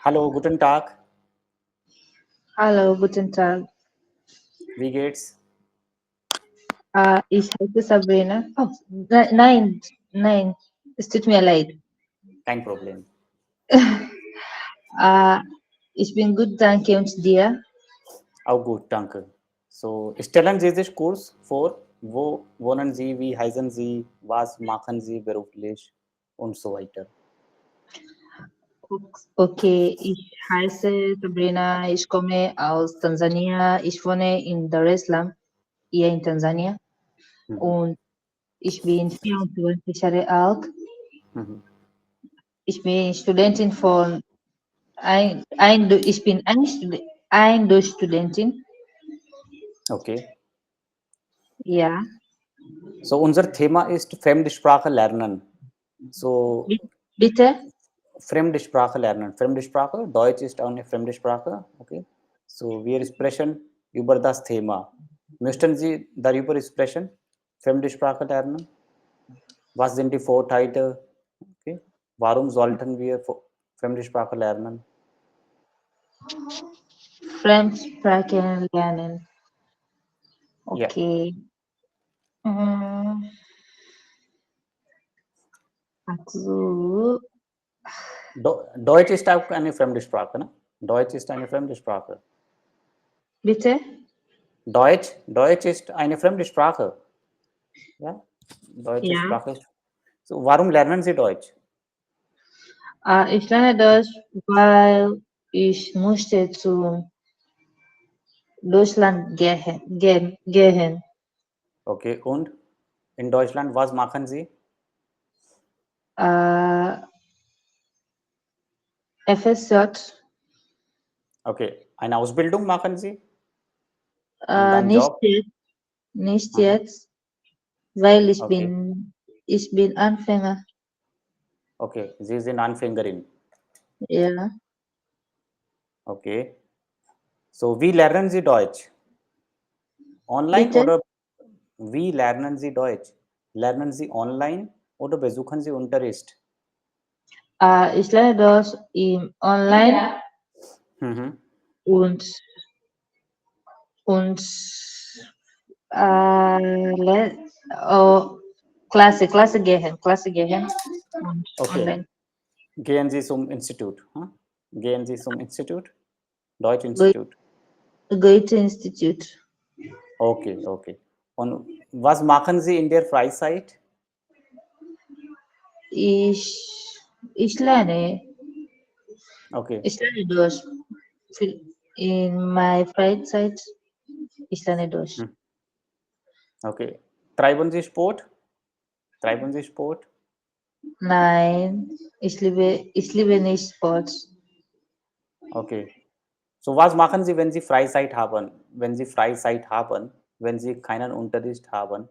Hallo, guten Tag. Hallo, guten Tag. Wie geht's? Ich heiße Sabrina. Oh, nein, es tut mir leid. Kein Problem. Äh, Ich bin gut, danke und dir. Auch gut, danke. So, stellen Sie sich kurz vor, wo wohnen Sie, wie heißen Sie, was machen Sie beruflich und so weiter. Okay, ich heiße Sabrina, ich komme aus Tansania, ich wohne in Dar es Salaam, hier in Tansania, Mhm. und ich bin 24 Jahre alt. Mhm. Ich bin Studentin von ich bin ein Durchstudentin, Okay. ja. So, unser Thema ist Fremdsprache lernen. So, Bitte? Fremdsprache lernen. Fremdsprache, Deutsch ist auch eine Fremdsprache. Okay. So, wir sprechen über das Thema. Möchten Sie darüber sprechen? Fremdsprache lernen? Was sind die Vorteile? Okay. Warum sollten wir Fremdsprache lernen? Fremdsprachen lernen. Ja, Okay. Mm, Also, Deutsch ist auch eine Fremdsprache. Ne? Deutsch ist eine Fremdsprache. bitte? Deutsch ist eine Fremdsprache. Ja, deutsche Ja. Sprache. So, warum lernen Sie Deutsch? Ich lerne Deutsch, weil ich musste zu Deutschland gehen. Okay, und in Deutschland, was machen Sie? Äh, FSJ, Okay, eine Ausbildung machen Sie und dann nicht Job? jetzt, nicht Aha. jetzt, weil Okay, ich bin Anfänger. okay, Sie sind Anfängerin. Ja. Okay, so wie lernen Sie Deutsch? Online Bitte? oder wie lernen Sie Deutsch? Lernen Sie online oder besuchen Sie Unterricht? Ich lerne Deutsch im Online Mhm. und und le oh, Klasse gehen und Okay, online. gehen Sie zum Institut. Hm? Gehen Sie zum Institut? Go- Deutsch-Institut. Goethe Institute. Okay, okay. Und was machen Sie in der Freizeit? Ich, ich lerne, Okay, ich lerne Deutsch. In meiner Freizeit, ich lerne Deutsch. hm. Okay. Treiben Sie Sport? Treiben Sie Sport? Nein, ich liebe nicht Sport. Okay. So, was machen Sie, wenn Sie Freizeit haben? Wenn Sie Freizeit haben, wenn Sie keinen Unterricht haben,